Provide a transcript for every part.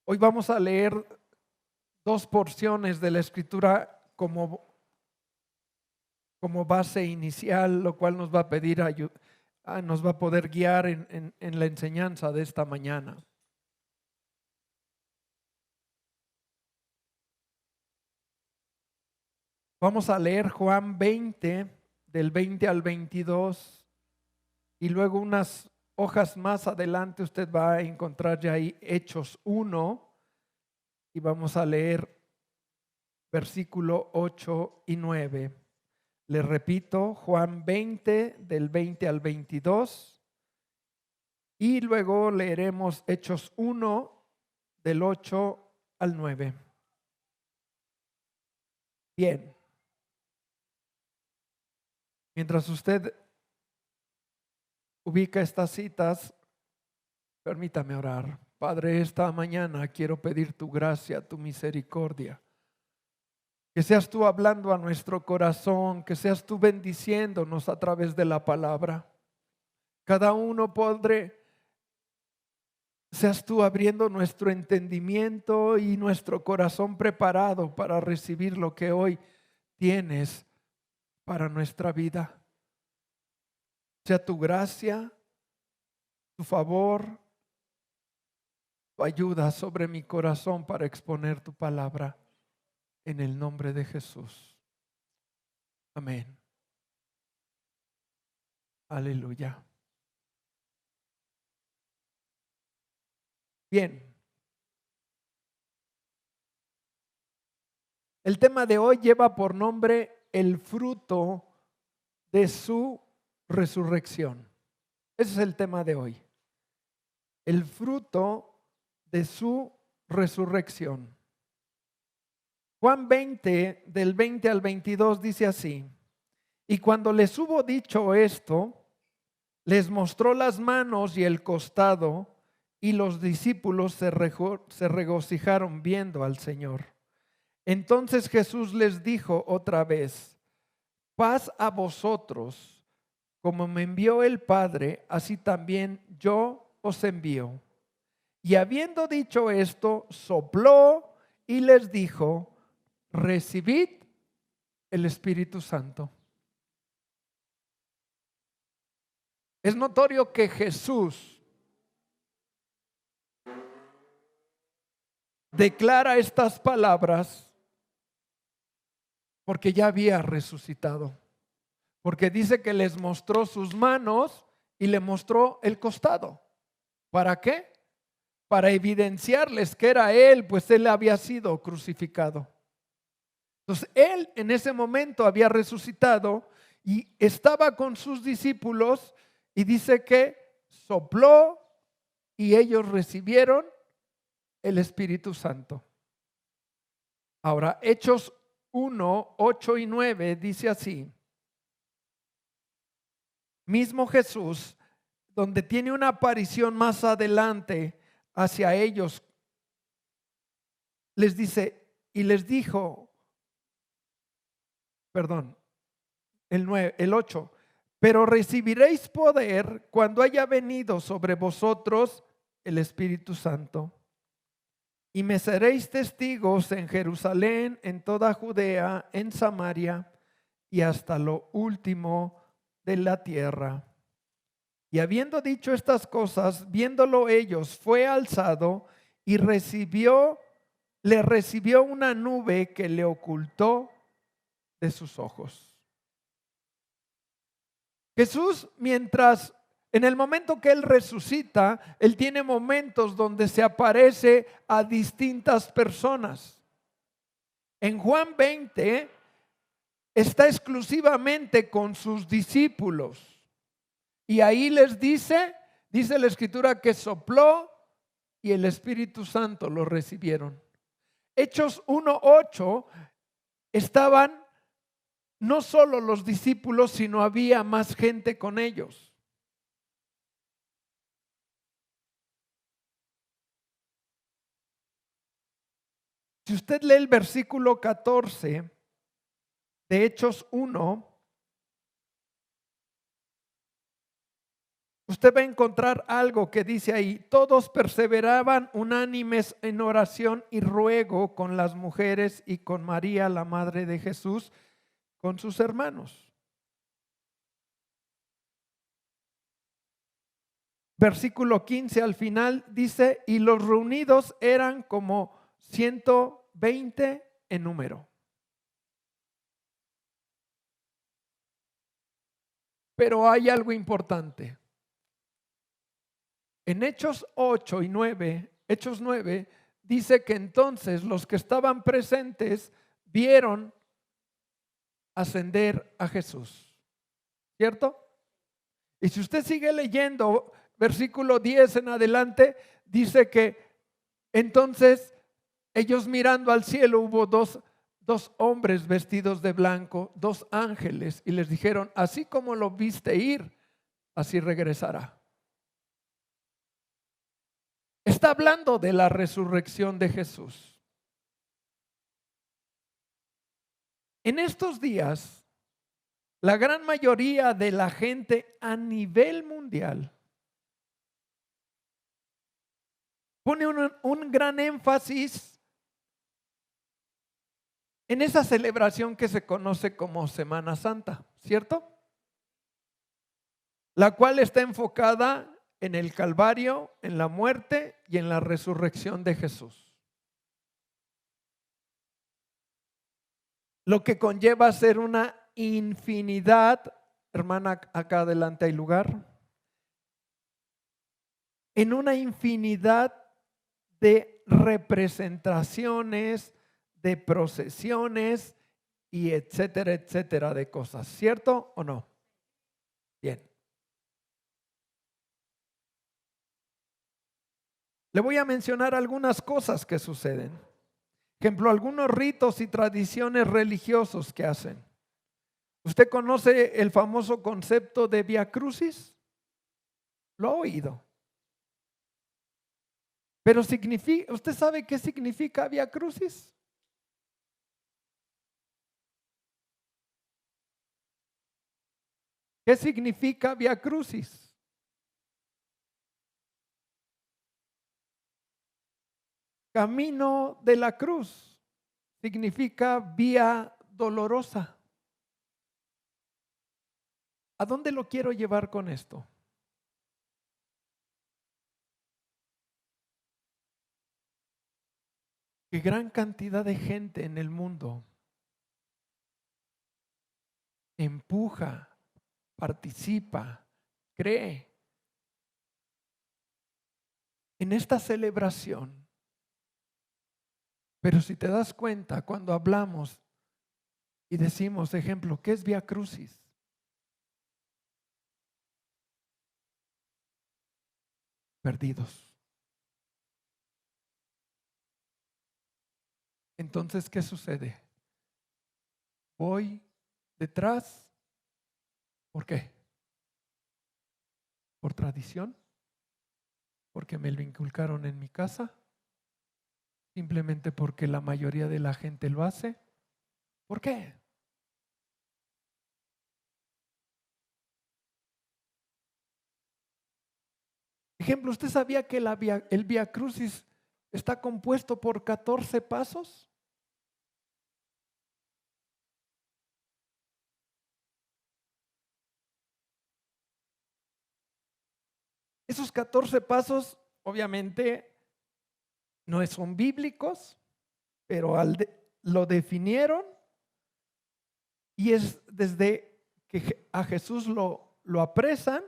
Hoy vamos a leer dos porciones de la Escritura como base inicial, lo cual nos va a pedir nos va a poder guiar en la enseñanza de esta mañana. Vamos a leer Juan 20, del 20 al 22, y luego unas hojas más adelante usted va a encontrar ya ahí Hechos 1, y vamos a leer versículo 8 y 9. Le repito, Juan 20, del 20 al 22, y luego leeremos Hechos 1, del 8 al 9. Bien. Mientras usted ubica estas citas, permítame orar. Padre, esta mañana quiero pedir tu gracia, tu misericordia. Que seas tú hablando a nuestro corazón, que seas tú bendiciéndonos a través de la palabra. Cada uno, Padre, seas tú abriendo nuestro entendimiento y nuestro corazón preparado para recibir lo que hoy tienes para nuestra vida. Sea tu gracia, tu favor, tu ayuda sobre mi corazón para exponer tu palabra en el nombre de Jesús. Amén. Aleluya. Bien. El tema de hoy lleva por nombre el fruto de su resurrección. Ese es el tema de hoy. El fruto de su resurrección. Juan 20, del 20 al 22 dice así: y cuando les hubo dicho esto, les mostró las manos y el costado, y los discípulos se regocijaron viendo al Señor. Entonces Jesús les dijo otra vez: paz a vosotros, como me envió el Padre, así también yo os envío. Y habiendo dicho esto, sopló y les dijo: recibid el Espíritu Santo. Es notorio que Jesús declara estas palabras porque ya había resucitado. Porque dice que les mostró sus manos y le mostró el costado. ¿Para qué? Para evidenciarles que era Él, pues Él había sido crucificado. Entonces Él en ese momento había resucitado y estaba con sus discípulos, y dice que sopló y ellos recibieron el Espíritu Santo. Ahora, Hechos 1, 8 y 9 dice así: mismo Jesús, donde tiene una aparición más adelante hacia ellos, les dice, y les dijo, el 8, pero recibiréis poder cuando haya venido sobre vosotros el Espíritu Santo. Y me seréis testigos en Jerusalén, en toda Judea, en Samaria y hasta lo último de la tierra. Y habiendo dicho estas cosas, viéndolo ellos, fue alzado y le recibió una nube que le ocultó de sus ojos. Jesús, en el momento que Él resucita, Él tiene momentos donde se aparece a distintas personas. En Juan 20 está exclusivamente con sus discípulos. Y ahí les dice la Escritura que sopló y el Espíritu Santo lo recibieron. Hechos 1:8 estaban no solo los discípulos, sino había más gente con ellos. Si usted lee el versículo 14 de Hechos 1, usted va a encontrar algo que dice ahí: todos perseveraban unánimes en oración y ruego con las mujeres y con María, la madre de Jesús, con sus hermanos. Versículo 15 al final dice: y los reunidos eran como 120 en número. Pero hay algo importante. En Hechos 8 y 9, Hechos 9, dice que entonces los que estaban presentes vieron ascender a Jesús. ¿Cierto? Y si usted sigue leyendo, versículo 10 en adelante, dice que entonces ellos mirando al cielo, hubo dos hombres vestidos de blanco, dos ángeles, y les dijeron: así como lo viste ir, así regresará. Está hablando de la resurrección de Jesús. En estos días, la gran mayoría de la gente a nivel mundial pone un gran énfasis en esa celebración que se conoce como Semana Santa, ¿cierto? La cual está enfocada en el Calvario, en la muerte y en la resurrección de Jesús. Lo que conlleva ser una infinidad, hermana, acá adelante hay lugar, en una infinidad de representaciones, de procesiones y etcétera, etcétera de cosas, ¿cierto o no? Bien. Le voy a mencionar algunas cosas que suceden. Ejemplo, algunos ritos y tradiciones religiosos que hacen. ¿Usted conoce el famoso concepto de Vía Crucis? Lo ha oído. Pero ¿usted sabe qué significa Vía Crucis? ¿Qué significa Vía Crucis? Camino de la cruz significa vía dolorosa. ¿A dónde lo quiero llevar con esto? Que gran cantidad de gente en el mundo empuja, participa, cree en esta celebración. Pero si te das cuenta, cuando hablamos y decimos, ejemplo, ¿qué es Vía Crucis? Perdidos. Entonces, ¿qué sucede? Voy detrás. ¿Por qué? ¿Por tradición? ¿Porque me lo inculcaron en mi casa? ¿Simplemente porque la mayoría de la gente lo hace? ¿Por qué? Ejemplo, ¿usted sabía que el Vía Crucis está compuesto por 14 pasos? Esos 14 pasos, obviamente, no son bíblicos, pero lo definieron, y es desde que a Jesús lo apresan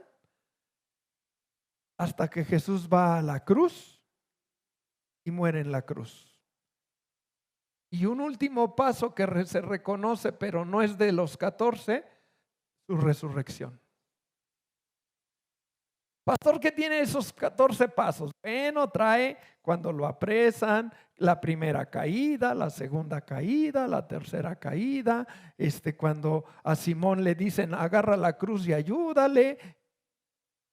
hasta que Jesús va a la cruz y muere en la cruz. Y un último paso que se reconoce, pero no es de los 14, su resurrección. Pastor, ¿qué tiene esos 14 pasos? Bueno, trae cuando lo apresan, la primera caída, la segunda caída, la tercera caída, cuando a Simón le dicen agarra la cruz y ayúdale,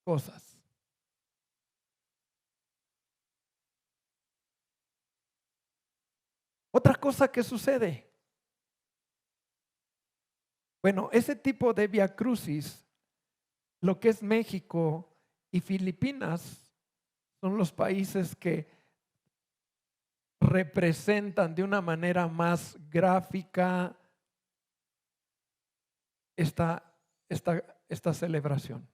cosas. Otra cosa que sucede. Bueno, ese tipo de Vía Crucis, lo que es México y Filipinas son los países que representan de una manera más gráfica esta celebración.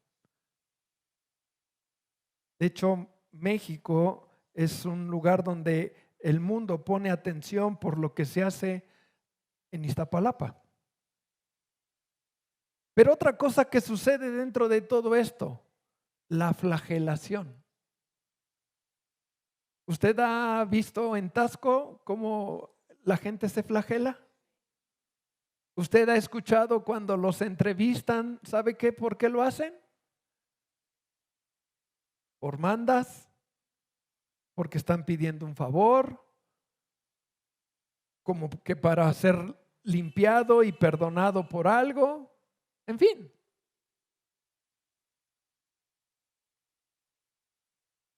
De hecho, México es un lugar donde el mundo pone atención por lo que se hace en Iztapalapa. Pero otra cosa que sucede dentro de todo esto, la flagelación. ¿Usted ha visto en Taxco cómo la gente se flagela? ¿Usted ha escuchado cuando los entrevistan, sabe qué, por qué lo hacen? Por mandas, porque están pidiendo un favor, como que para ser limpiado y perdonado por algo, en fin.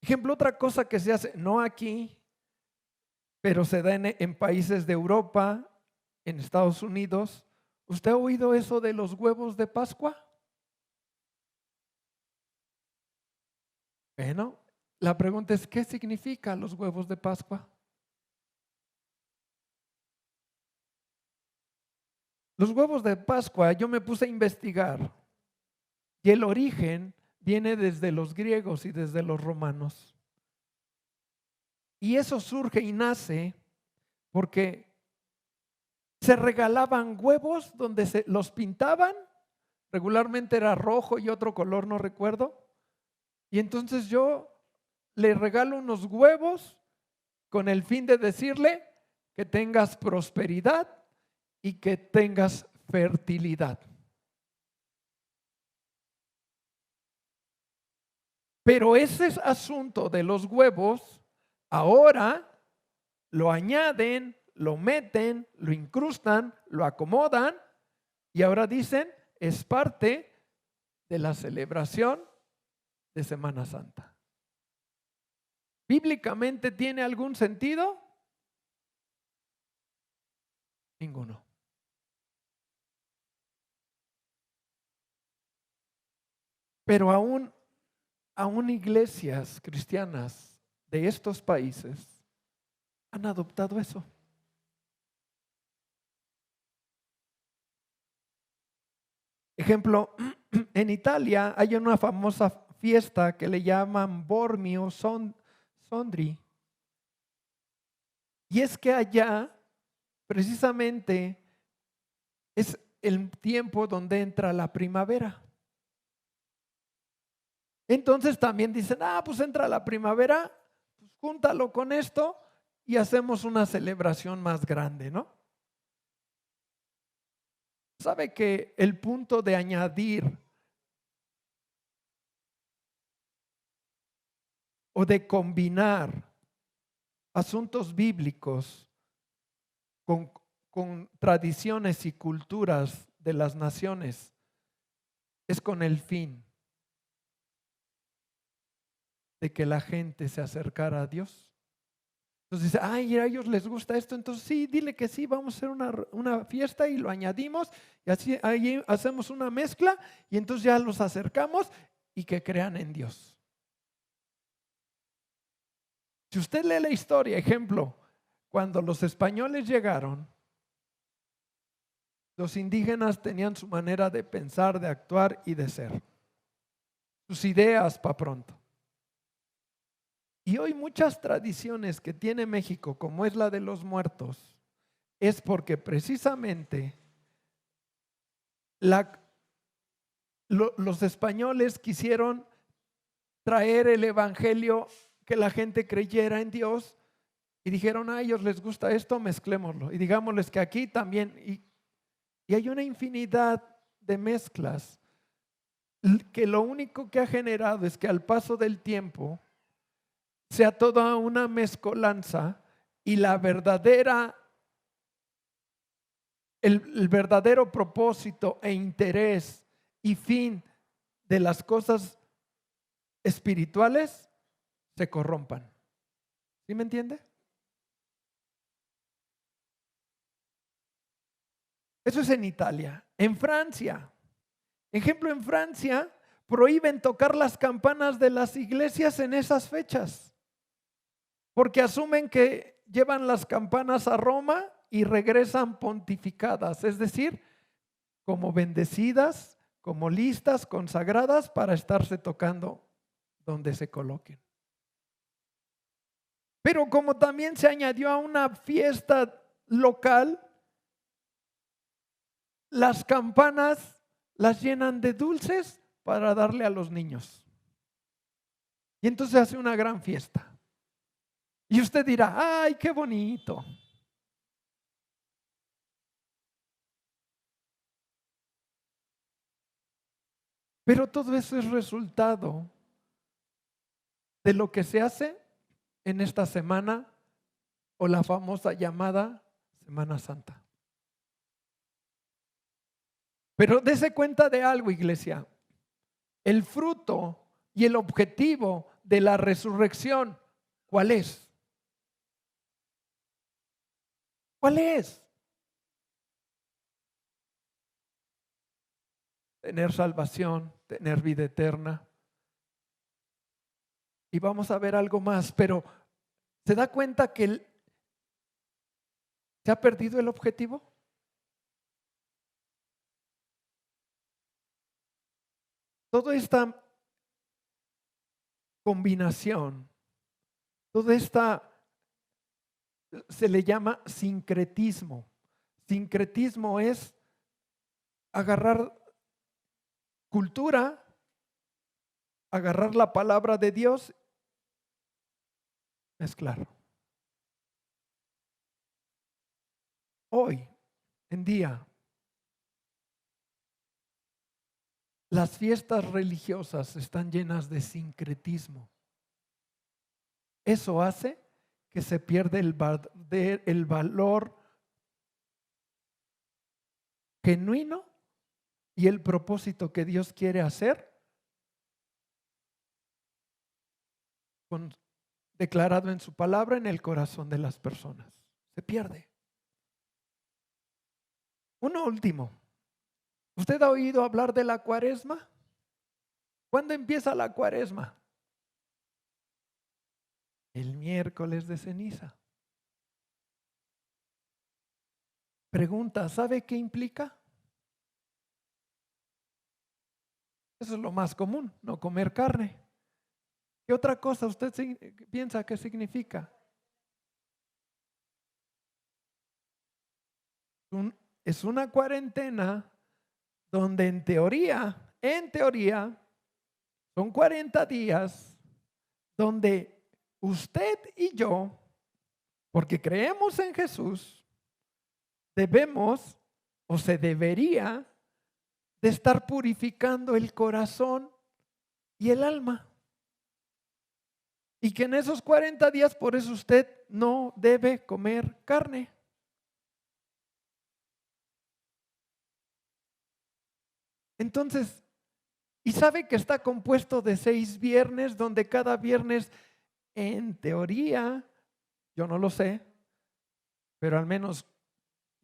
Ejemplo, otra cosa que se hace, no aquí, pero se da en países de Europa, en Estados Unidos. ¿Usted ha oído eso de los huevos de Pascua? Bueno, la pregunta es, ¿qué significan los huevos de Pascua? Los huevos de Pascua, yo me puse a investigar y el origen viene desde los griegos y desde los romanos. Y eso surge y nace porque se regalaban huevos donde se los pintaban, regularmente era rojo y otro color, no recuerdo. Y entonces yo le regalo unos huevos con el fin de decirle que tengas prosperidad y que tengas fertilidad. Pero ese asunto de los huevos, ahora lo añaden, lo meten, lo incrustan, lo acomodan y ahora dicen, es parte de la celebración de Semana Santa. ¿Bíblicamente tiene algún sentido? Ninguno. Pero aún iglesias cristianas de estos países han adoptado eso. Ejemplo, en Italia hay una famosa fiesta que le llaman Bormio Sondri. Y es que allá precisamente es el tiempo donde entra la primavera. Entonces también dicen, pues entra la primavera, pues júntalo con esto y hacemos una celebración más grande, ¿no? ¿Sabe que el punto de añadir o de combinar asuntos bíblicos con tradiciones y culturas de las naciones es con el fin de que la gente se acercara a Dios? Entonces dice, a ellos les gusta esto, entonces sí, dile que sí, vamos a hacer una fiesta y lo añadimos y así ahí hacemos una mezcla y entonces ya los acercamos y que crean en Dios. Si usted lee la historia, ejemplo, cuando los españoles llegaron, los indígenas tenían su manera de pensar, de actuar y de ser, sus ideas para pronto. Y hoy muchas tradiciones que tiene México, como es la de los muertos, es porque precisamente los españoles quisieron traer el evangelio, que la gente creyera en Dios, y dijeron, a ellos les gusta esto, mezclémoslo. Y digámosles que aquí también, y hay una infinidad de mezclas que lo único que ha generado es que al paso del tiempo sea toda una mezcolanza y el verdadero propósito e interés y fin de las cosas espirituales se corrompan. ¿Sí me entiende? Eso es en Italia. En Francia, ejemplo, en Francia, prohíben tocar las campanas de las iglesias en esas fechas, porque asumen que llevan las campanas a Roma y regresan pontificadas, es decir, como bendecidas, como listas, consagradas para estarse tocando donde se coloquen. Pero como también se añadió a una fiesta local, las campanas las llenan de dulces para darle a los niños. Y entonces hace una gran fiesta. Y usted dirá, ay, qué bonito. Pero todo eso es resultado de lo que se hace en esta semana o la famosa llamada Semana Santa. Pero dése cuenta de algo, iglesia. El fruto y el objetivo de la resurrección, ¿cuál es? ¿Cuál es? Tener salvación, tener vida eterna. Y vamos a ver algo más, pero ¿se da cuenta que se ha perdido el objetivo? Toda esta combinación, toda esta se le llama sincretismo. Sincretismo es agarrar cultura, agarrar la palabra de Dios, mezclar. Hoy en día, las fiestas religiosas están llenas de sincretismo. Eso hace que se pierda el valor genuino y el propósito que Dios quiere hacer declarado en su palabra en el corazón de las personas. Se pierde. Uno último. ¿Usted ha oído hablar de la Cuaresma? ¿Cuándo empieza la Cuaresma? El miércoles de ceniza. Pregunta, ¿sabe qué implica? Eso es lo más común, no comer carne. ¿Qué otra cosa usted piensa que significa? Es una cuarentena donde en teoría, son 40 días donde usted y yo, porque creemos en Jesús, debemos o se debería de estar purificando el corazón y el alma. Y que en esos 40 días, por eso usted no debe comer carne. Entonces, y sabe que está compuesto de 6 viernes, donde cada viernes, en teoría, yo no lo sé, pero al menos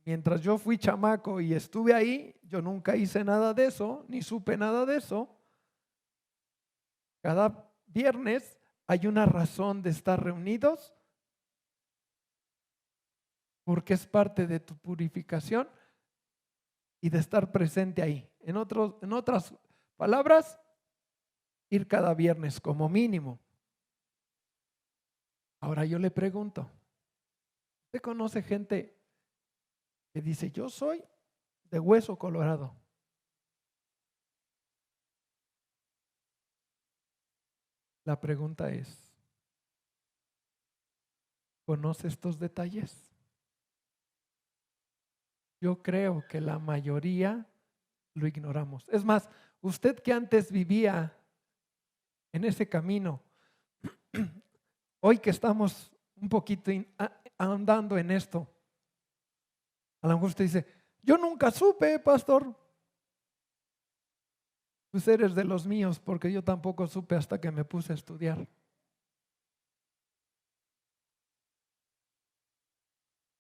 mientras yo fui chamaco y estuve ahí, yo nunca hice nada de eso, ni supe nada de eso. Cada viernes hay una razón de estar reunidos, porque es parte de tu purificación y de estar presente ahí. En otras palabras, ir cada viernes como mínimo. Ahora yo le pregunto, ¿usted conoce gente que dice, yo soy de hueso colorado? La pregunta es, ¿conoce estos detalles? Yo creo que la mayoría lo ignoramos. Es más, usted que antes vivía en ese camino, hoy que estamos un poquito andando en esto, a lo mejor usted dice, yo nunca supe, pastor. Pues eres de los míos, porque yo tampoco supe hasta que me puse a estudiar.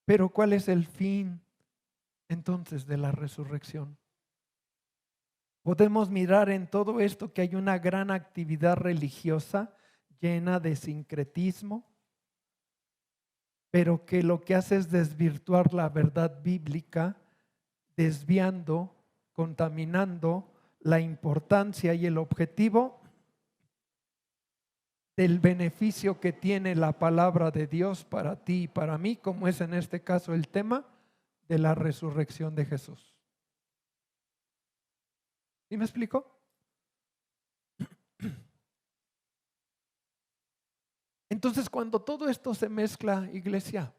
Pero ¿cuál es el fin entonces de la resurrección? Podemos mirar en todo esto que hay una gran actividad religiosa llena de sincretismo, pero que lo que hace es desvirtuar la verdad bíblica, desviando, contaminando la importancia y el objetivo del beneficio que tiene la palabra de Dios para ti y para mí, como es en este caso el tema de la resurrección de Jesús. ¿Sí me explico? Entonces, cuando todo esto se mezcla, iglesia,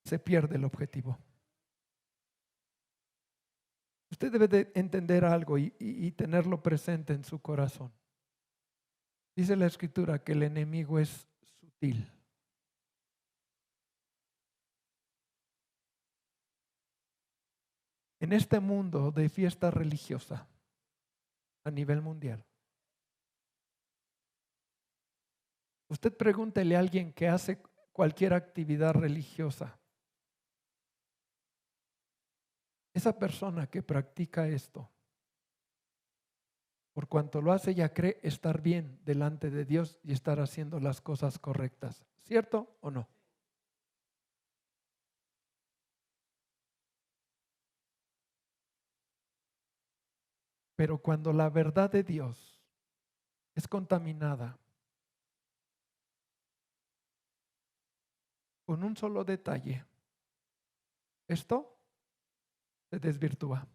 se pierde el objetivo. Usted debe de entender algo y tenerlo presente en su corazón. Dice la Escritura que el enemigo es sutil. En este mundo de fiesta religiosa a nivel mundial, usted pregúntele a alguien que hace cualquier actividad religiosa. Esa persona que practica esto, por cuanto lo hace, ya cree estar bien delante de Dios y estar haciendo las cosas correctas. ¿Cierto o no? Pero cuando la verdad de Dios es contaminada con un solo detalle, esto se desvirtúa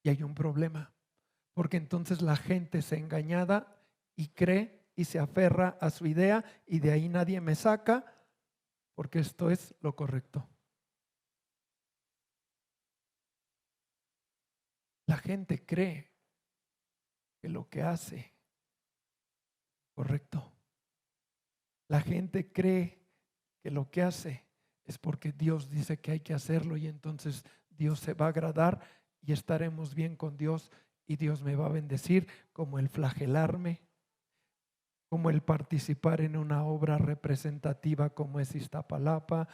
y hay un problema, porque entonces la gente se engañada y cree y se aferra a su idea y de ahí nadie me saca porque esto es lo correcto. La gente cree que lo que hace es correcto. La gente cree que lo que hace es porque Dios dice que hay que hacerlo y entonces Dios se va a agradar y estaremos bien con Dios y Dios me va a bendecir, como el flagelarme, como el participar en una obra representativa como es Iztapalapa,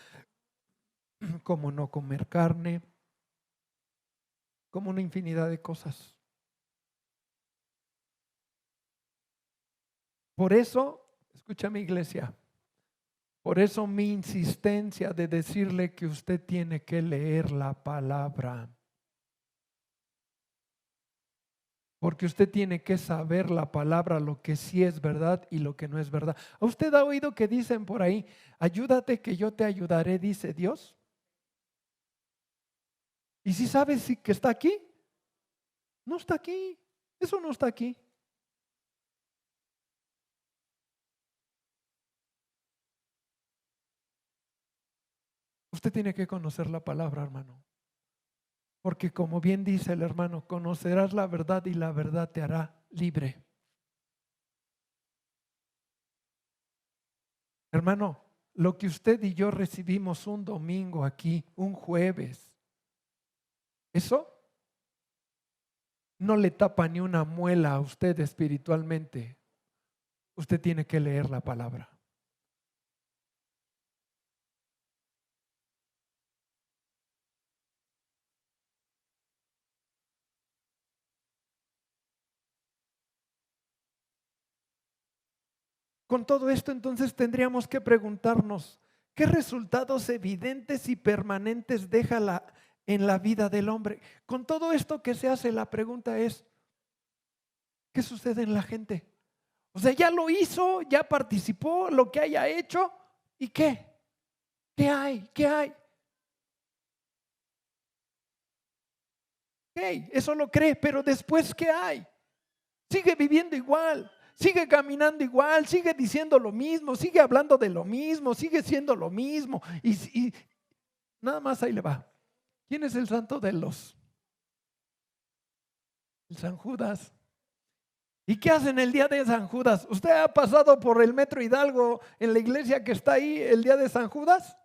como no comer carne, como una infinidad de cosas. Por eso, escúchame iglesia, por eso mi insistencia de decirle que usted tiene que leer la palabra. Porque usted tiene que saber la palabra, lo que sí es verdad y lo que no es verdad. ¿A usted ha oído que dicen por ahí, ayúdate que yo te ayudaré, dice Dios? ¿Y si sabes que está aquí? No está aquí. Eso no está aquí. Usted tiene que conocer la palabra, hermano. Porque como bien dice el hermano, conocerás la verdad y la verdad te hará libre. Hermano, lo que usted y yo recibimos un domingo aquí, un jueves, eso no le tapa ni una muela a usted espiritualmente. Usted tiene que leer la palabra. Con todo esto, entonces tendríamos que preguntarnos, ¿qué resultados evidentes y permanentes deja en la vida del hombre? Con todo esto que se hace, la pregunta es, ¿qué sucede en la gente? O sea, ya lo hizo, ya participó, lo que haya hecho, ¿y qué? ¿Qué hay? ¿Qué hay? ¿Qué? Eso lo cree, pero después, ¿qué hay? Sigue viviendo igual, sigue caminando igual, sigue diciendo lo mismo, sigue hablando de lo mismo, sigue siendo lo mismo. Y nada más ahí le va. ¿Quién es el santo de los? El San Judas. ¿Y qué hacen el día de San Judas? ¿Usted ha pasado por el Metro Hidalgo en la iglesia que está ahí el día de San Judas?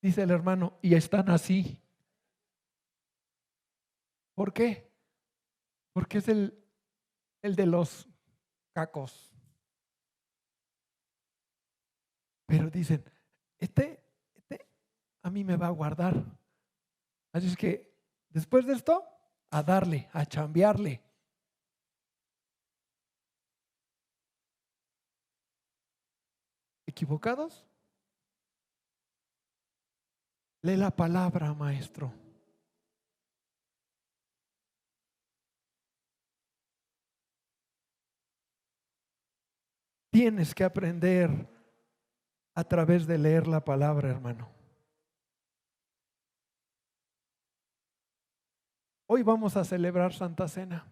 Dice el hermano, y están así. ¿Por qué? Porque es el, de los cacos. Pero dicen, este a mí me va a guardar. Así es que después de esto, a darle, a chambearle. ¿Equivocados? Lee la palabra, maestro. Tienes que aprender a través de leer la palabra, hermano. Hoy vamos a celebrar Santa Cena.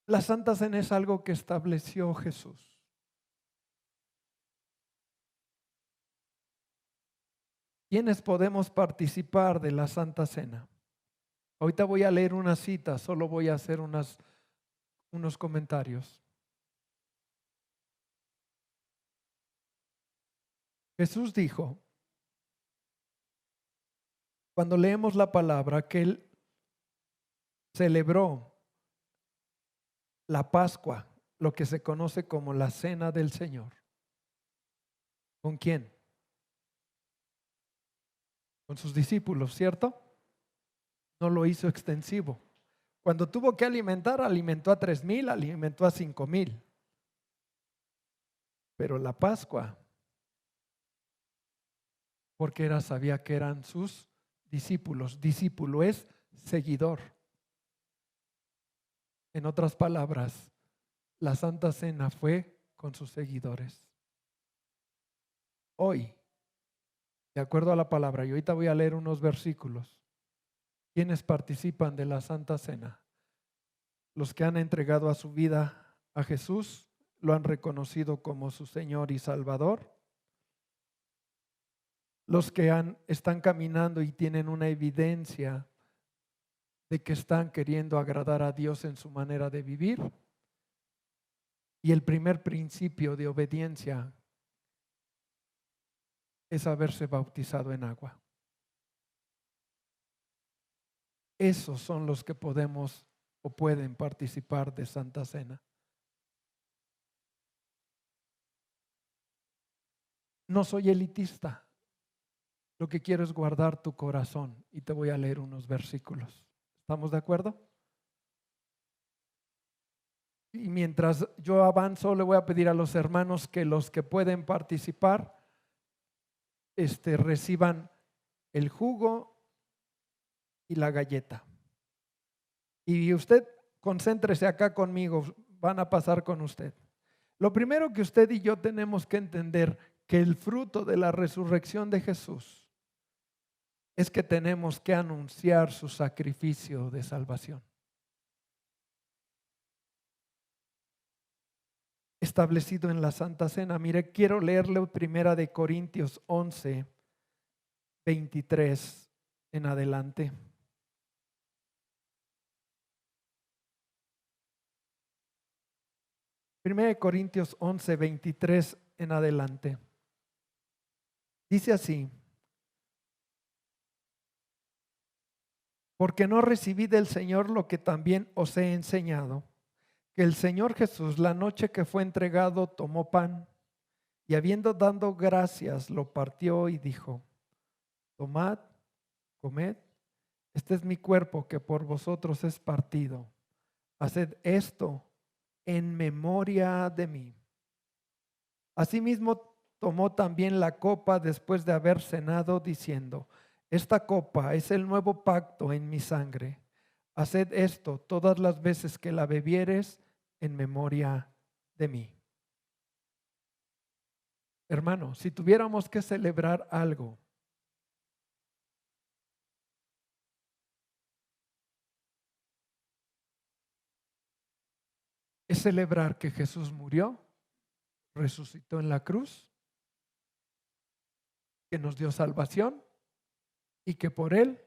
La Santa Cena es algo que estableció Jesús. ¿Quiénes podemos participar de la Santa Cena? Ahorita voy a leer una cita, solo voy a hacer unos comentarios. Jesús dijo, cuando leemos la palabra, que Él celebró la Pascua, lo que se conoce como la Cena del Señor. ¿Con quién? Con sus discípulos, ¿cierto? No lo hizo extensivo. Cuando tuvo que alimentar, alimentó a 3,000, alimentó a 5,000. Pero la Pascua, porque sabía que eran sus discípulos. Discípulo es seguidor. En otras palabras, la Santa Cena fue con sus seguidores. Hoy, de acuerdo a la palabra, y ahorita voy a leer unos versículos, ¿quiénes participan de la Santa Cena? Los que han entregado a su vida a Jesús, lo han reconocido como su Señor y Salvador. Los que están caminando y tienen una evidencia de que están queriendo agradar a Dios en su manera de vivir. Y el primer principio de obediencia es haberse bautizado en agua. Esos son los que podemos o pueden participar de Santa Cena. No soy elitista. Lo que quiero es guardar tu corazón y te voy a leer unos versículos. ¿Estamos de acuerdo? Y mientras yo avanzo, le voy a pedir a los hermanos que los que pueden participar reciban el jugo y la galleta. Y usted concéntrese acá conmigo, van a pasar con usted. Lo primero que usted y yo tenemos que entender, que el fruto de la resurrección de Jesús es que tenemos que anunciar su sacrificio de salvación. Establecido en la Santa Cena. Mire, quiero leerle primera de Corintios 11, 23 en adelante. Primera de Corintios 11, 23 en adelante. Dice así: porque no recibí del Señor lo que también os he enseñado, que el Señor Jesús, la noche que fue entregado, tomó pan y habiendo dado gracias, lo partió y dijo: tomad, comed, este es mi cuerpo que por vosotros es partido. Haced esto en memoria de mí. Asimismo tomó también la copa después de haber cenado, diciendo: esta copa es el nuevo pacto en mi sangre. Haced esto todas las veces que la bebieres en memoria de mí. Hermano, si tuviéramos que celebrar algo, es celebrar que Jesús murió, resucitó en la cruz, que nos dio salvación y que por Él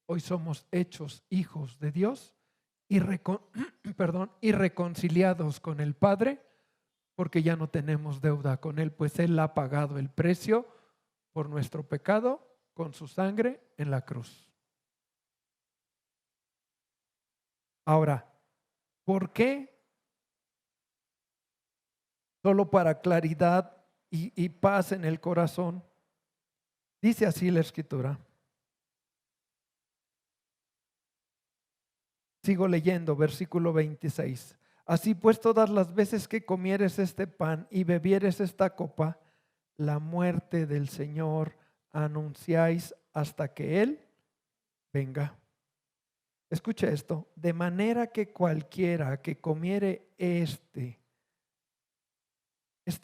hoy somos hechos hijos de Dios y reconciliados con el Padre, porque ya no tenemos deuda con Él, pues Él ha pagado el precio por nuestro pecado con su sangre en la cruz. Ahora, ¿por qué? solo para claridad y paz en el corazón. Dice así la Escritura. Sigo leyendo, versículo 26. Así pues, todas las veces que comieres este pan y bebieres esta copa, la muerte del Señor anunciáis hasta que Él venga. Escucha esto, de manera que cualquiera que comiere este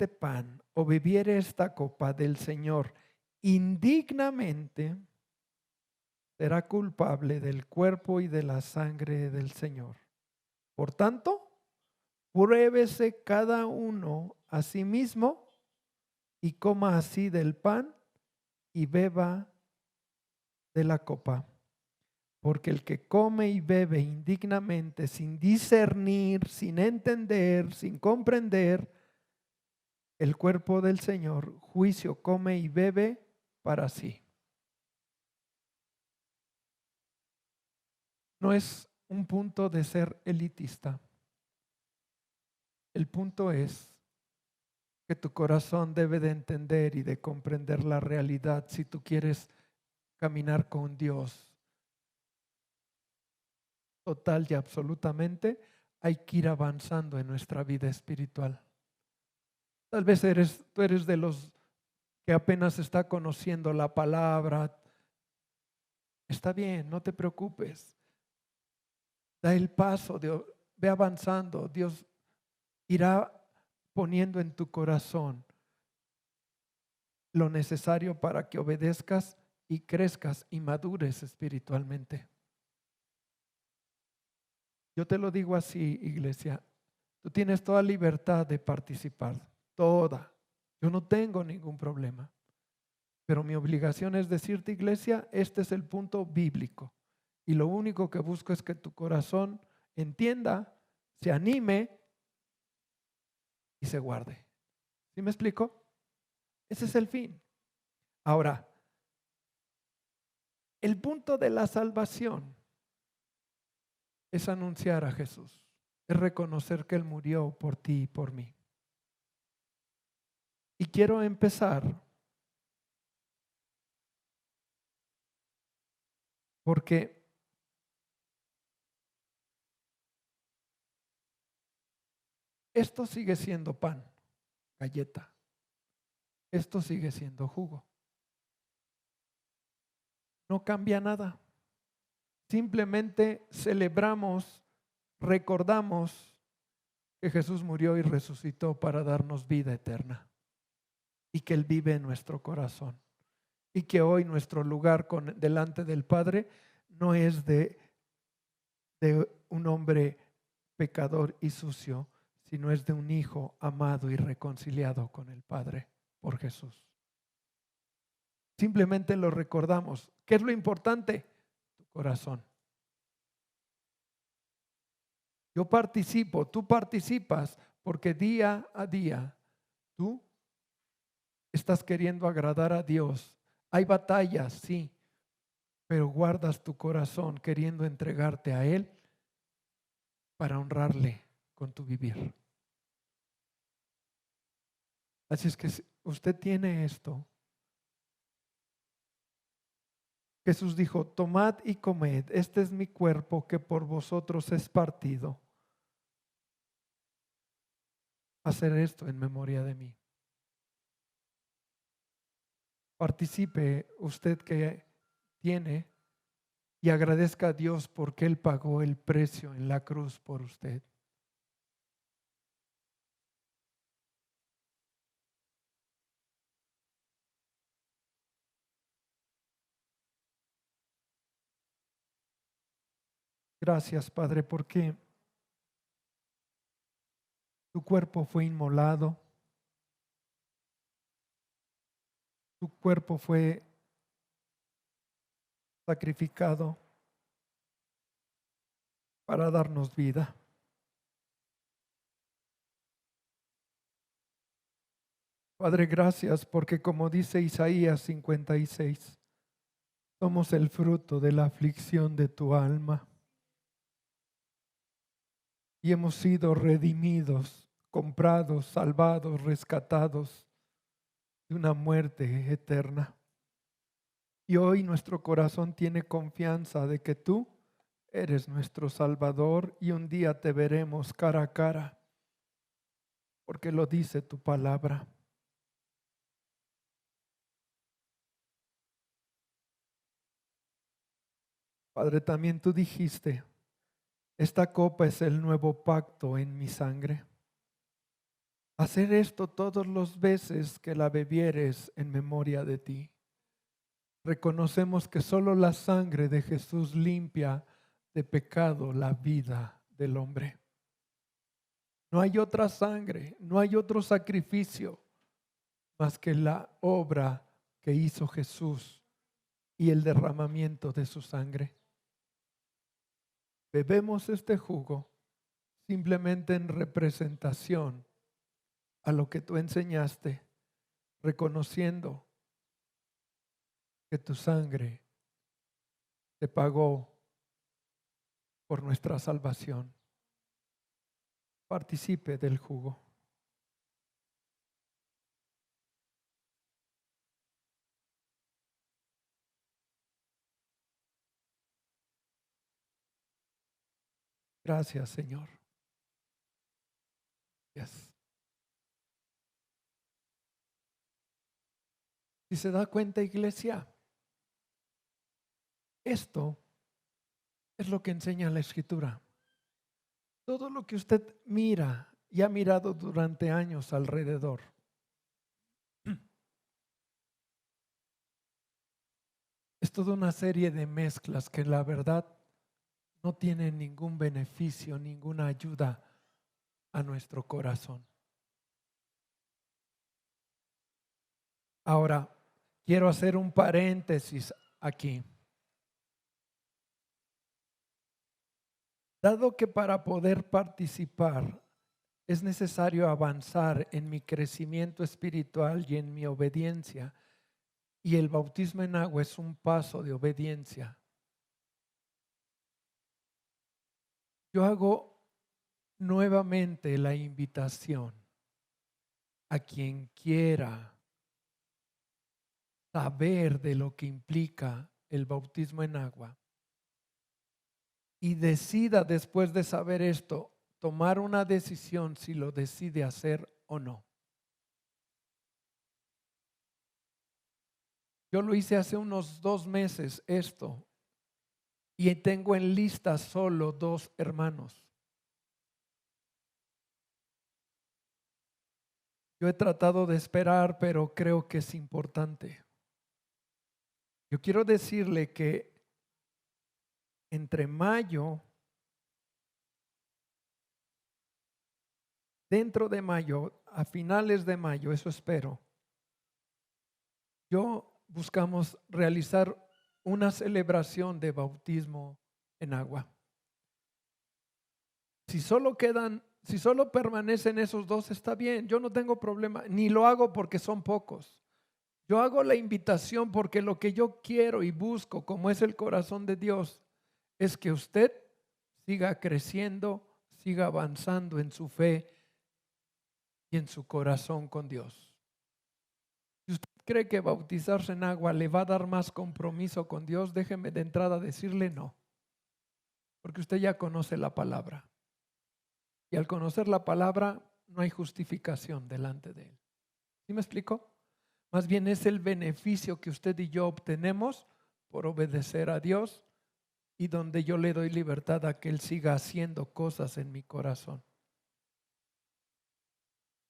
pan o bebiere esta copa del Señor indignamente, será culpable del cuerpo y de la sangre del Señor. Por tanto, pruébese cada uno a sí mismo y coma así del pan y beba de la copa. Porque el que come y bebe indignamente, sin discernir, sin entender, sin comprender el cuerpo del Señor, juicio come y bebe para sí. No es un punto de ser elitista. El punto es que tu corazón debe de entender y de comprender la realidad si tú quieres caminar con Dios. Total y absolutamente hay que ir avanzando en nuestra vida espiritual. Tal vez tú eres de los que apenas está conociendo la palabra. Está bien, no te preocupes. Da el paso, ve avanzando. Dios irá poniendo en tu corazón lo necesario para que obedezcas y crezcas y madures espiritualmente. Yo te lo digo así, iglesia. Tú tienes toda libertad de participar, toda. Yo no tengo ningún problema. Pero mi obligación es decirte, iglesia, este es el punto bíblico. Y lo único que busco es que tu corazón entienda, se anime y se guarde. ¿Sí me explico? Ese es el fin. Ahora, el punto de la salvación es anunciar a Jesús, es reconocer que Él murió por ti y por mí. Y quiero empezar porque esto sigue siendo pan, galleta. Esto sigue siendo jugo. No cambia nada. Simplemente celebramos, recordamos que Jesús murió y resucitó para darnos vida eterna y que Él vive en nuestro corazón y que hoy nuestro lugar delante del Padre no es de un hombre pecador y sucio, sino es de un hijo amado y reconciliado con el Padre por Jesús. Simplemente lo recordamos. ¿Qué es lo importante? Tu corazón. Yo participo, tú participas, porque día a día tú estás queriendo agradar a Dios. Hay batallas, sí, pero guardas tu corazón queriendo entregarte a Él para honrarle con tu vivir. Así es que si usted tiene esto. Jesús dijo, tomad y comed, este es mi cuerpo que por vosotros es partido. Hacer esto en memoria de mí. Participe usted que tiene y agradezca a Dios porque Él pagó el precio en la cruz por usted. Gracias, Padre, porque tu cuerpo fue inmolado, tu cuerpo fue sacrificado para darnos vida. Padre, gracias porque como dice Isaías 56, somos el fruto de la aflicción de tu alma y hemos sido redimidos comprados, salvados, rescatados de una muerte eterna. Y hoy nuestro corazón tiene confianza de que tú eres nuestro Salvador y un día te veremos cara a cara, porque lo dice tu palabra. Padre, también tú dijiste, esta copa es el nuevo pacto en mi sangre. Hacer esto todas las veces que la bebieres en memoria de ti. Reconocemos que solo la sangre de Jesús limpia de pecado la vida del hombre. No hay otra sangre, no hay otro sacrificio más que la obra que hizo Jesús y el derramamiento de su sangre. Bebemos este jugo simplemente en representación a lo que tú enseñaste, reconociendo que tu sangre te pagó por nuestra salvación. Participe del jugo. Gracias, Señor. Gracias. Si se da cuenta, iglesia, esto es lo que enseña la Escritura. Todo lo que usted mira y ha mirado durante años alrededor, es toda una serie de mezclas que la verdad no tienen ningún beneficio, ninguna ayuda a nuestro corazón. Ahora, quiero hacer un paréntesis aquí. Dado que para poder participar es necesario avanzar en mi crecimiento espiritual y en mi obediencia, y el bautismo en agua es un paso de obediencia, yo hago nuevamente la invitación a quien quiera saber de lo que implica el bautismo en agua y decida después de saber esto tomar una decisión si lo decide hacer o no. Yo lo hice hace unos 2 meses esto y tengo en lista solo 2 hermanos. Yo he tratado de esperar, pero creo que es importante. Yo quiero decirle que entre mayo, dentro de mayo, a finales de mayo, eso espero, buscamos realizar una celebración de bautismo en agua. Si solo permanecen esos 2, está bien, yo no tengo problema, ni lo hago porque son pocos. Yo hago la invitación porque lo que yo quiero y busco, como es el corazón de Dios, es que usted siga creciendo, siga avanzando en su fe y en su corazón con Dios. Si usted cree que bautizarse en agua le va a dar más compromiso con Dios, déjeme de entrada decirle no, porque usted ya conoce la palabra. Y al conocer la palabra no hay justificación delante de Él. ¿Sí me explico? Más bien es el beneficio que usted y yo obtenemos por obedecer a Dios y donde yo le doy libertad a que Él siga haciendo cosas en mi corazón.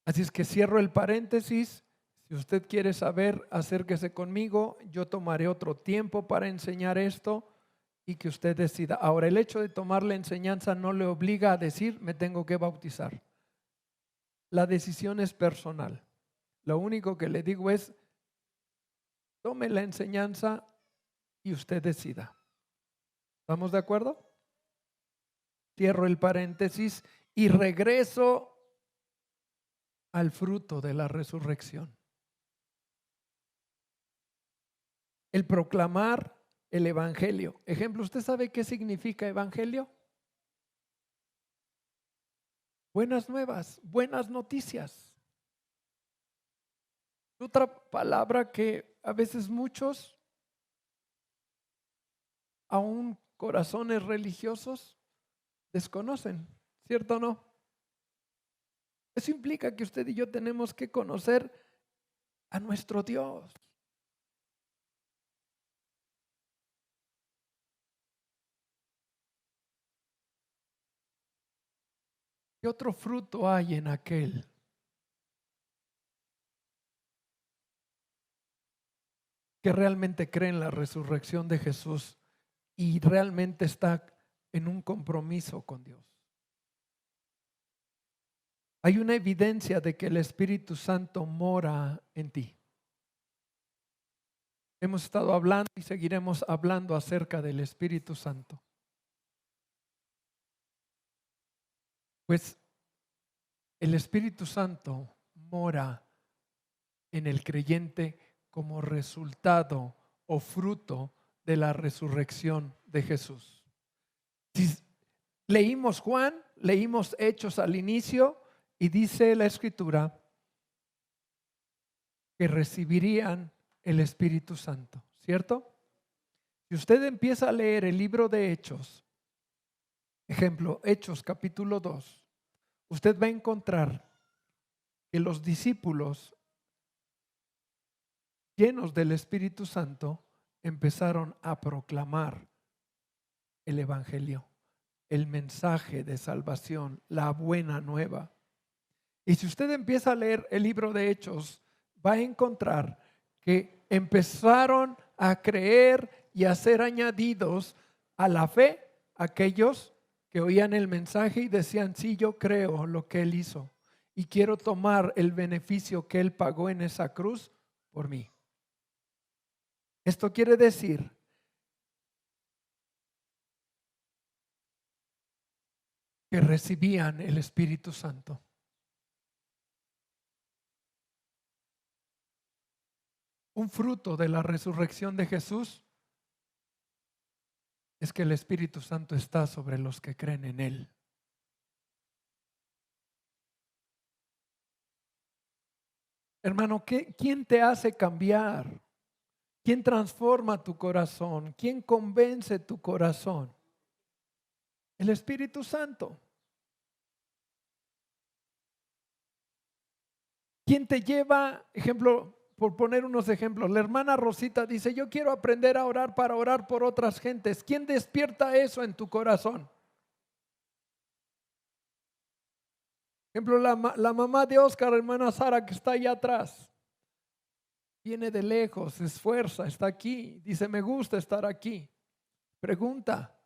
Así es que cierro el paréntesis. Si usted quiere saber, acérquese conmigo. Yo tomaré otro tiempo para enseñar esto y que usted decida. Ahora, el hecho de tomar la enseñanza no le obliga a decir, me tengo que bautizar. La decisión es personal. Lo único que le digo es, tome la enseñanza y usted decida. ¿Estamos de acuerdo? Cierro el paréntesis y regreso al fruto de la resurrección. El proclamar el evangelio. Ejemplo, ¿usted sabe qué significa evangelio? buenas nuevas, buenas noticias. Otra palabra que a veces muchos, aún corazones religiosos, desconocen, ¿cierto o no? Eso implica que usted y yo tenemos que conocer a nuestro Dios. ¿Qué otro fruto hay en aquel que realmente cree en la resurrección de Jesús y realmente está en un compromiso con Dios? Hay una evidencia de que el Espíritu Santo mora en ti. Hemos estado hablando y seguiremos hablando acerca del Espíritu Santo. Pues el Espíritu Santo mora en el creyente como resultado o fruto de la resurrección de Jesús. Si leímos Juan, leímos Hechos al inicio y dice la Escritura que recibirían el Espíritu Santo, ¿cierto? Si usted empieza a leer el libro de Hechos, ejemplo, Hechos capítulo 2, usted va a encontrar que los discípulos llenos del Espíritu Santo empezaron a proclamar el Evangelio, el mensaje de salvación, la buena nueva. Y si usted empieza a leer el libro de Hechos, va a encontrar que empezaron a creer y a ser añadidos a la fe aquellos que oían el mensaje y decían: sí, yo creo lo que Él hizo y quiero tomar el beneficio que Él pagó en esa cruz por mí. Esto quiere decir que recibían el Espíritu Santo. Un fruto de la resurrección de Jesús es que el Espíritu Santo está sobre los que creen en Él. Hermano, ¿quién te hace cambiar? ¿Quién transforma tu corazón? ¿Quién convence tu corazón? El Espíritu Santo. ¿Quién te lleva, ejemplo, por poner unos ejemplos? La hermana Rosita dice: yo quiero aprender a orar para orar por otras gentes. ¿Quién despierta eso en tu corazón? Ejemplo, la mamá de Oscar, hermana Sara, que está allá atrás. Viene de lejos, se esfuerza, está aquí. Dice: me gusta estar aquí. Pregunta: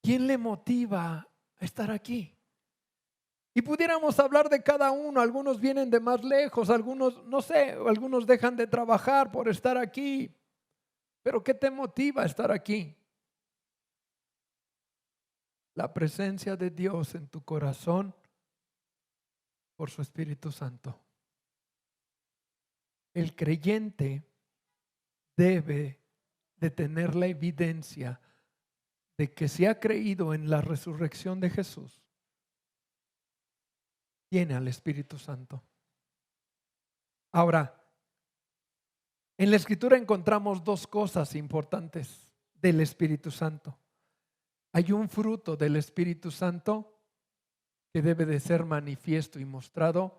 ¿quién le motiva a estar aquí? Y pudiéramos hablar de cada uno. Algunos vienen de más lejos, algunos, no sé, algunos dejan de trabajar por estar aquí. Pero ¿qué te motiva a estar aquí? La presencia de Dios en tu corazón por su Espíritu Santo. El creyente debe de tener la evidencia de que si ha creído en la resurrección de Jesús, tiene al Espíritu Santo. Ahora, en la Escritura encontramos dos cosas importantes del Espíritu Santo. Hay un fruto del Espíritu Santo que debe de ser manifiesto y mostrado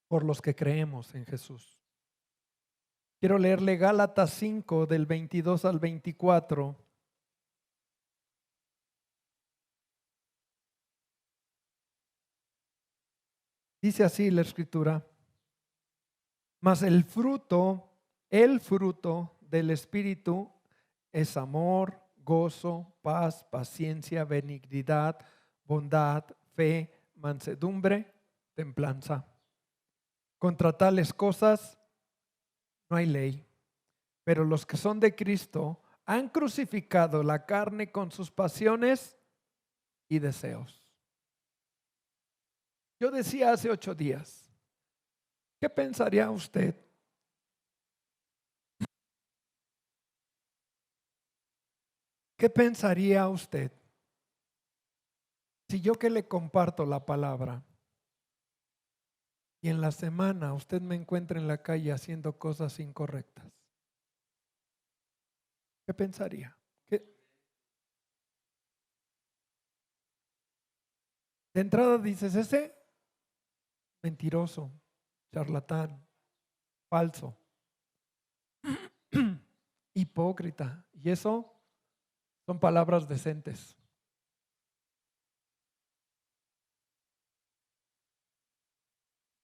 por los que creemos en Jesús. Quiero leerle Gálatas 5 del 22 al 24. Dice así la Escritura: mas el fruto del Espíritu es amor, gozo, paz, paciencia, benignidad, bondad, fe, mansedumbre, templanza. Contra tales cosas no hay ley. Pero los que son de Cristo han crucificado la carne con sus pasiones y deseos. Yo decía hace 8 días, ¿qué pensaría usted ¿Qué pensaría usted si yo que le comparto la palabra y en la semana usted me encuentra en la calle haciendo cosas incorrectas? ¿Qué pensaría? De entrada dices, ese mentiroso, charlatán, falso, hipócrita. Y eso son palabras decentes.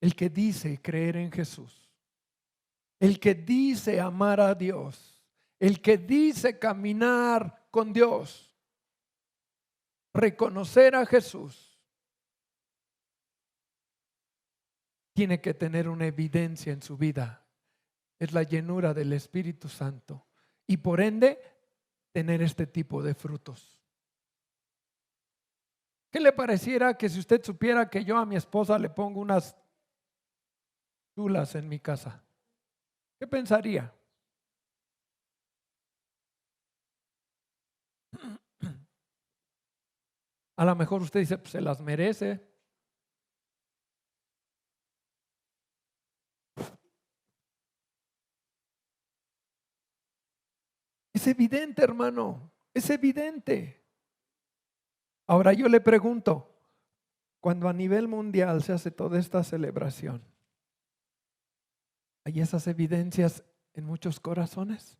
El que dice creer en Jesús, el que dice amar a Dios, el que dice caminar con Dios, reconocer a Jesús, tiene que tener una evidencia en su vida. Es la llenura del Espíritu Santo y por ende tener este tipo de frutos. ¿Qué le pareciera que si usted supiera que yo a mi esposa le pongo unas chulas en mi casa? ¿Qué pensaría? A lo mejor usted dice, pues se las merece. Es evidente, hermano, es evidente. Ahora yo le pregunto, cuando a nivel mundial se hace toda esta celebración, ¿hay esas evidencias en muchos corazones?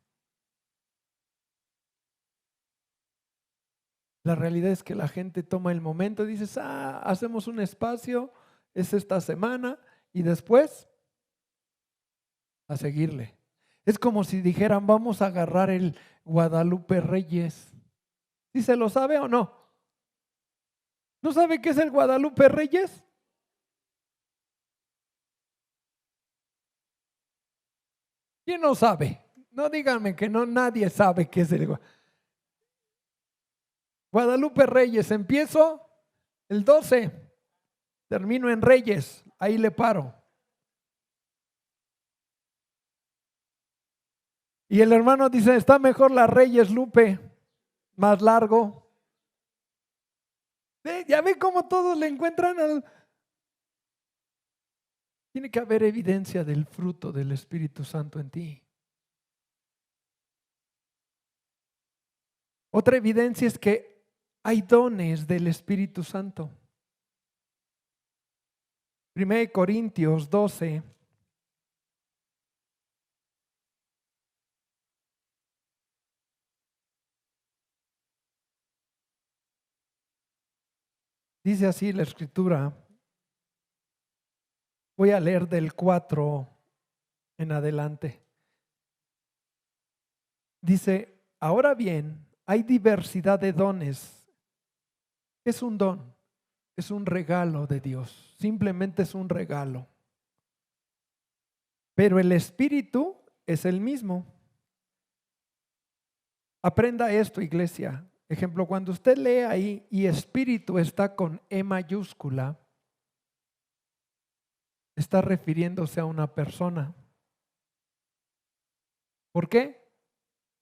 La realidad es que la gente toma el momento y dice, hacemos un espacio, es esta semana y después a seguirle. Es como si dijeran, vamos a agarrar el Guadalupe Reyes. ¿Sí se lo sabe o no? ¿No sabe qué es el Guadalupe Reyes? ¿Quién no sabe? No díganme que no, nadie sabe qué es el Guadalupe Reyes. Empiezo el 12, termino en Reyes, ahí le paro. Y el hermano dice, está mejor la Reyes Lupe, más largo. Ya ve cómo todos le encuentran Tiene que haber evidencia del fruto del Espíritu Santo en ti. Otra evidencia es que hay dones del Espíritu Santo. 1 Corintios 12. Dice así la Escritura. Voy a leer del 4 en adelante. Dice, ahora bien, hay diversidad de dones. ¿Qué es un don? Es un regalo de Dios. Simplemente es un regalo. Pero el Espíritu es el mismo. Aprenda esto, iglesia. Ejemplo, cuando usted lee ahí y Espíritu está con E mayúscula, está refiriéndose a una persona. ¿Por qué?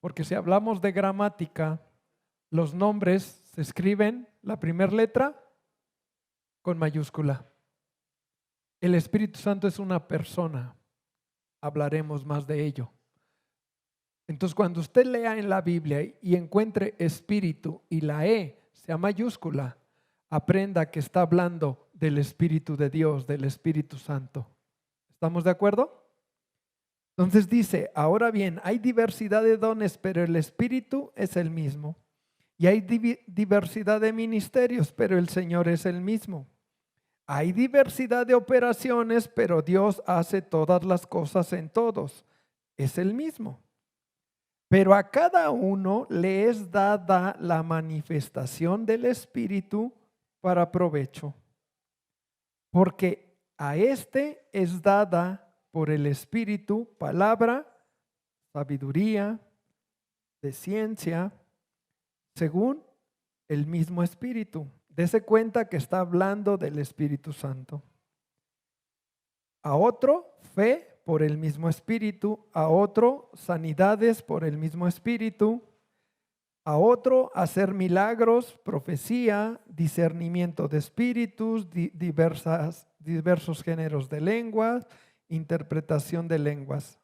Porque si hablamos de gramática, los nombres se escriben la primera letra con mayúscula. El Espíritu Santo es una persona. Hablaremos más de ello. Entonces, cuando usted lea en la Biblia y encuentre Espíritu y la E sea mayúscula, aprenda que está hablando del Espíritu de Dios, del Espíritu Santo. ¿Estamos de acuerdo? Entonces dice, ahora bien, hay diversidad de dones, pero el Espíritu es el mismo. Y hay diversidad de ministerios, pero el Señor es el mismo. Hay diversidad de operaciones, pero Dios hace todas las cosas en todos. Es el mismo. Pero a cada uno le es dada la manifestación del Espíritu para provecho. Porque a este es dada por el Espíritu palabra, sabiduría, de ciencia, según el mismo Espíritu. Dese cuenta que está hablando del Espíritu Santo. A otro, fe por el mismo Espíritu. A otro, sanidades por el mismo Espíritu. a otro hacer milagros, profecía, discernimiento de espíritus, diversos géneros de lenguas, interpretación de lenguas.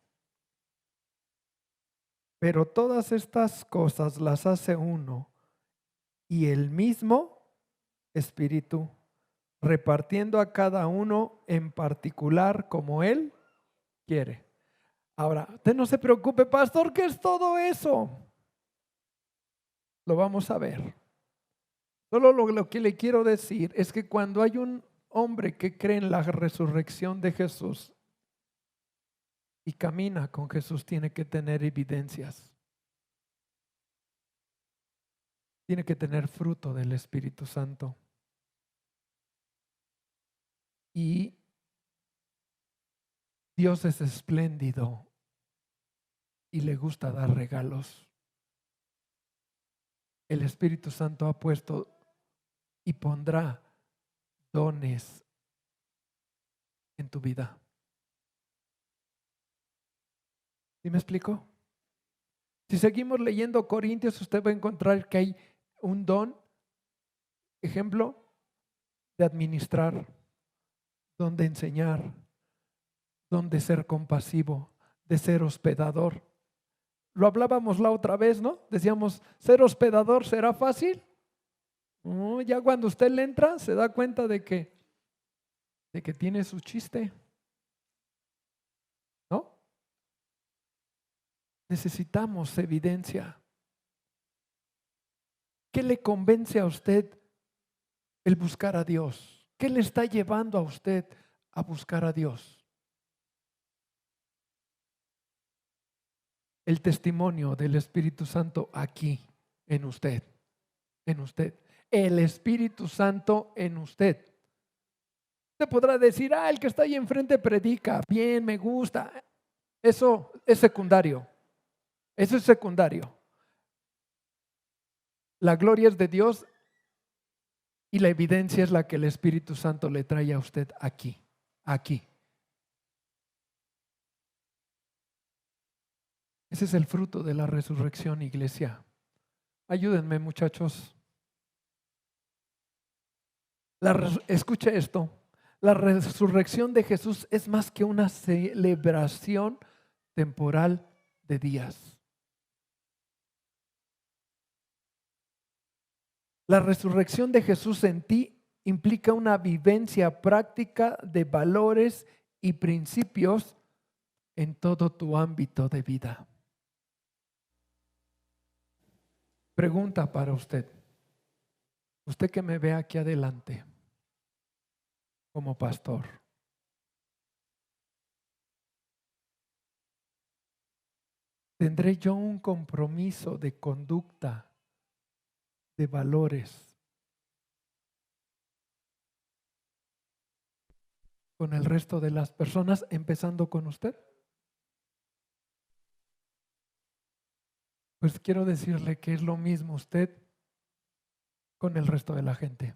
Pero todas estas cosas las hace uno y el mismo Espíritu, repartiendo a cada uno en particular como Él quiere. Ahora, usted no se preocupe, pastor, ¿qué es todo eso? Lo vamos a ver. Solo lo que le quiero decir es que cuando hay un hombre que cree en la resurrección de Jesús y camina con Jesús, tiene que tener evidencias. Tiene que tener fruto del Espíritu Santo. Y Dios es espléndido y le gusta dar regalos. El Espíritu Santo ha puesto y pondrá dones en tu vida. ¿Sí me explico? Si seguimos leyendo Corintios, usted va a encontrar que hay un don, ejemplo, de administrar, don de enseñar, don de ser compasivo, de ser hospedador. Lo hablábamos la otra vez, ¿no? Decíamos, ¿ser hospedador será fácil? No, ya cuando usted le entra, se da cuenta de que tiene su chiste, ¿no? Necesitamos evidencia. ¿Qué le convence a usted el buscar a Dios? ¿Qué le está llevando a usted a buscar a Dios? El testimonio del Espíritu Santo aquí, en usted, en usted. El Espíritu Santo en usted. Usted podrá decir, el que está ahí enfrente predica, bien, me gusta. Eso es secundario. Eso es secundario. La gloria es de Dios y la evidencia es la que el Espíritu Santo le trae a usted aquí, aquí. Ese es el fruto de la resurrección, iglesia. Ayúdenme, muchachos. Escuche esto. La resurrección de Jesús es más que una celebración temporal de días. La resurrección de Jesús en ti implica una vivencia práctica de valores y principios en todo tu ámbito de vida. Pregunta para usted. Usted que me ve aquí adelante como pastor. ¿Tendré yo un compromiso de conducta, de valores con el resto de las personas, empezando con usted? Pues quiero decirle que es lo mismo usted con el resto de la gente.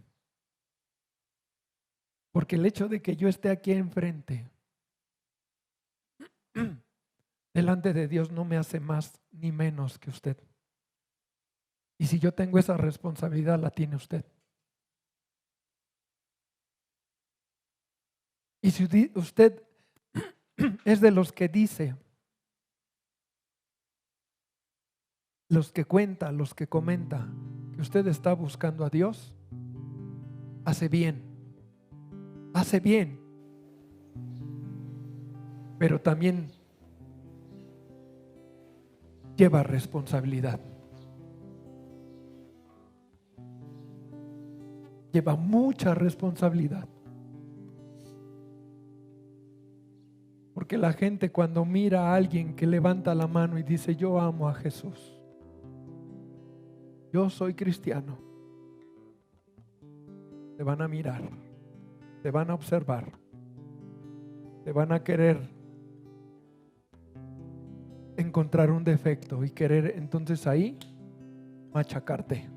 Porque el hecho de que yo esté aquí enfrente, delante de Dios, no me hace más ni menos que usted. Y si yo tengo esa responsabilidad, la tiene usted. Y si usted es de los que dice, los que cuenta, los que comenta, que usted está buscando a Dios, hace bien. Hace bien. Pero también lleva responsabilidad. Lleva mucha responsabilidad. Porque la gente cuando mira a alguien que levanta la mano y dice, yo amo a Jesús, yo soy cristiano, te van a mirar, te van a observar, te van a querer encontrar un defecto y querer entonces ahí machacarte.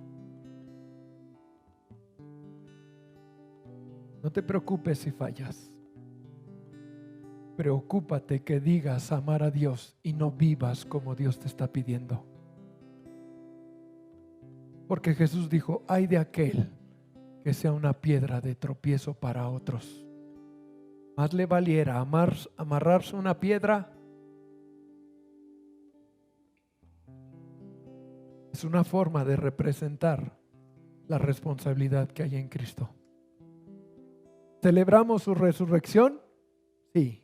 No te preocupes si fallas. Preocúpate que digas amar a Dios y no vivas como Dios te está pidiendo. Porque Jesús dijo: ay de aquel que sea una piedra de tropiezo para otros. Más le valiera amarrarse una piedra. Es una forma de representar la responsabilidad que hay en Cristo. ¿Celebramos su resurrección? Sí.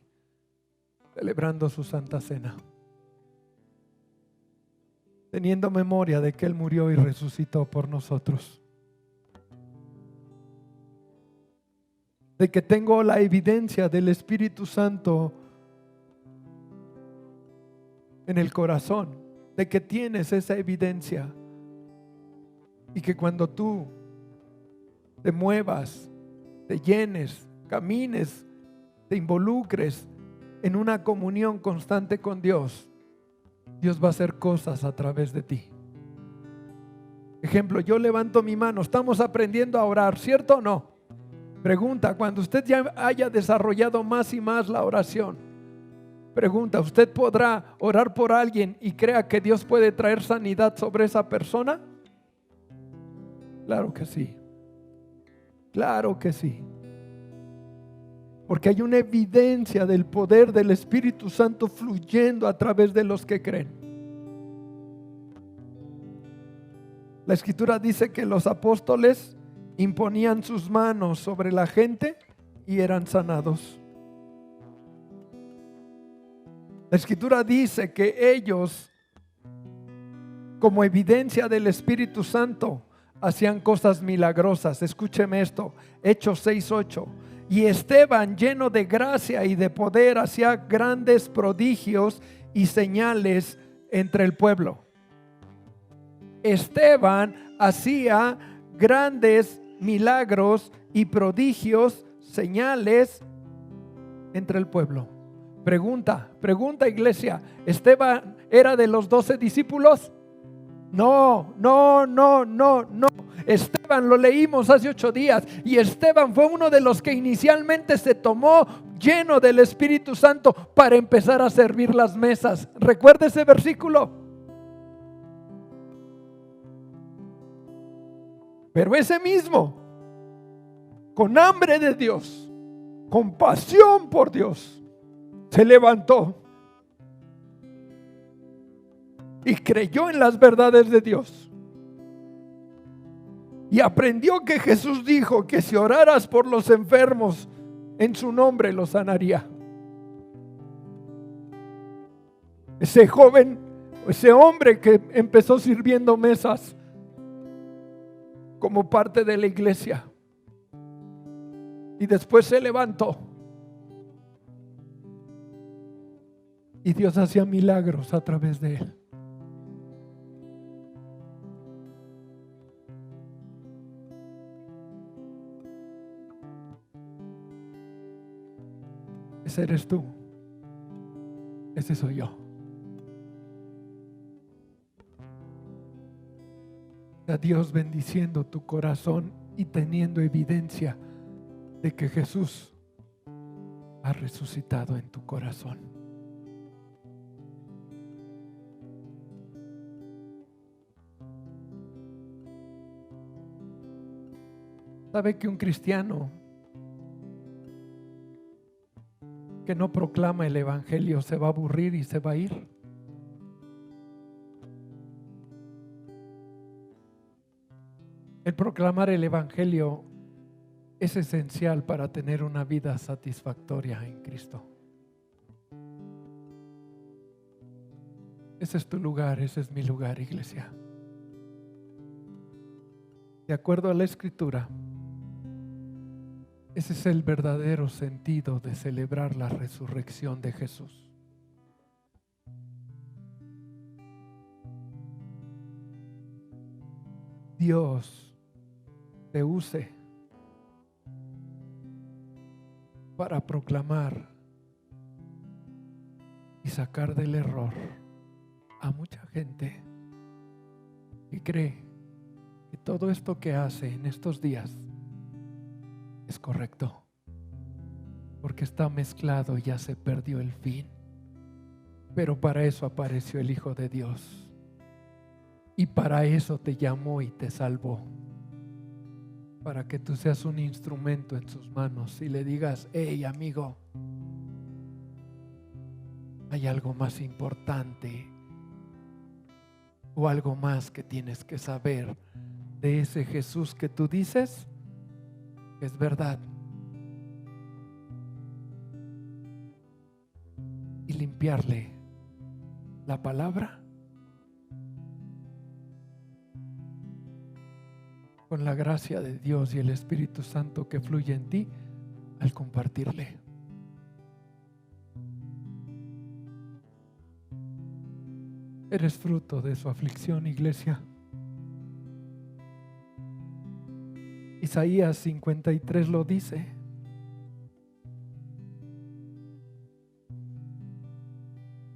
Celebrando su santa cena, teniendo memoria de que Él murió y resucitó por nosotros, de que tengo la evidencia del Espíritu Santo en el corazón, de que tienes esa evidencia, y que cuando tú te muevas, te llenes, camines, te involucres en una comunión constante con Dios, Dios va a hacer cosas a través de ti. Ejemplo, yo levanto mi mano, estamos aprendiendo a orar, ¿cierto o no? Pregunta, cuando usted ya haya desarrollado más y más la oración, pregunta, ¿usted podrá orar por alguien y crea que Dios puede traer sanidad sobre esa persona? Claro que sí. Claro que sí. Porque hay una evidencia del poder del Espíritu Santo fluyendo a través de los que creen. La Escritura dice que los apóstoles imponían sus manos sobre la gente y eran sanados. La Escritura dice que ellos, como evidencia del Espíritu Santo, hacían cosas milagrosas. Escúcheme esto, Hechos 6:8. Y Esteban, lleno de gracia y de poder, hacía grandes prodigios y señales entre el pueblo. Esteban hacía grandes milagros y prodigios, señales entre el pueblo. Pregunta iglesia, ¿Esteban era de los 12 discípulos? No. Esteban lo leímos hace 8 días y Esteban fue uno de los que inicialmente se tomó lleno del Espíritu Santo para empezar a servir las mesas. ¿Recuerda ese versículo? Pero ese mismo, con hambre de Dios, con pasión por Dios, se levantó y creyó en las verdades de Dios. Y aprendió que Jesús dijo que si oraras por los enfermos, en su nombre los sanaría. Ese joven, ese hombre que empezó sirviendo mesas como parte de la iglesia, y después se levantó y Dios hacía milagros a través de él. Ese eres tú, ese soy yo. A Dios bendiciendo tu corazón y teniendo evidencia de que Jesús ha resucitado en tu corazón. ¿Sabe que un cristiano que no proclama el evangelio se va a aburrir y se va a ir? El proclamar el evangelio es esencial para tener una vida satisfactoria en Cristo. Ese es tu lugar, ese es mi lugar, iglesia. De acuerdo a la Escritura, ese es el verdadero sentido de celebrar la resurrección de Jesús. Dios te use para proclamar y sacar del error a mucha gente que cree que todo esto que hace en estos días es correcto, porque está mezclado y ya se perdió el fin. Pero para eso apareció el Hijo de Dios Y para eso te llamó y te salvó. Para que tú seas un instrumento en sus manos y le digas: hey, amigo, hay algo más importante o algo más que tienes que saber de ese Jesús que tú dices que es verdad. Y limpiarle la palabra con la gracia de Dios y el Espíritu Santo que fluye en ti al compartirle. Eres fruto de su aflicción, iglesia. Isaías 53 lo dice.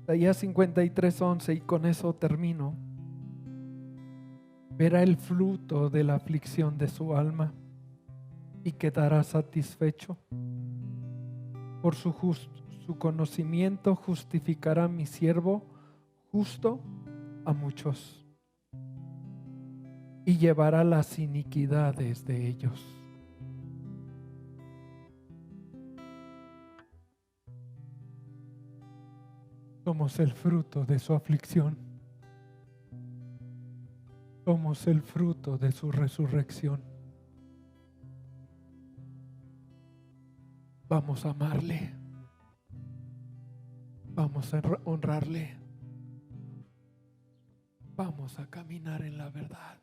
Isaías 53:11, y con eso termino. Verá el fruto de la aflicción de su alma y quedará satisfecho. Por su conocimiento justificará mi siervo justo a muchos y llevará las iniquidades de ellos. Somos el fruto de su aflicción. Somos el fruto de su resurrección. Vamos a amarle. Vamos a honrarle. Vamos a caminar en la verdad.